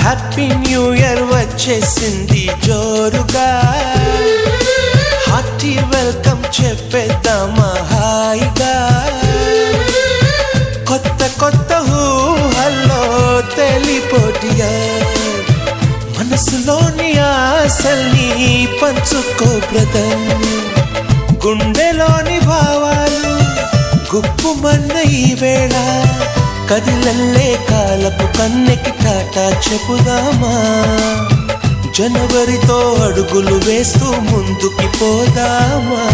Happy new year వచ్చేసింది జోరుగా, hearty welcome చెప్పేద్దామా హాయిగా. కొత్త కొత్త ఊహల్లో తెలిపోటియా, మనసులోని ఆశల్ని పంచుకో బ్రదర్. గుండెలోని భావాలు గుప్పుమన్న ఈ వేళ, కదిలల్లే కాలపు కన్నెకి టాటా చెప్పుదామా. జనవరితో అడుగులు వేస్తూ ముందుకి పోదామా.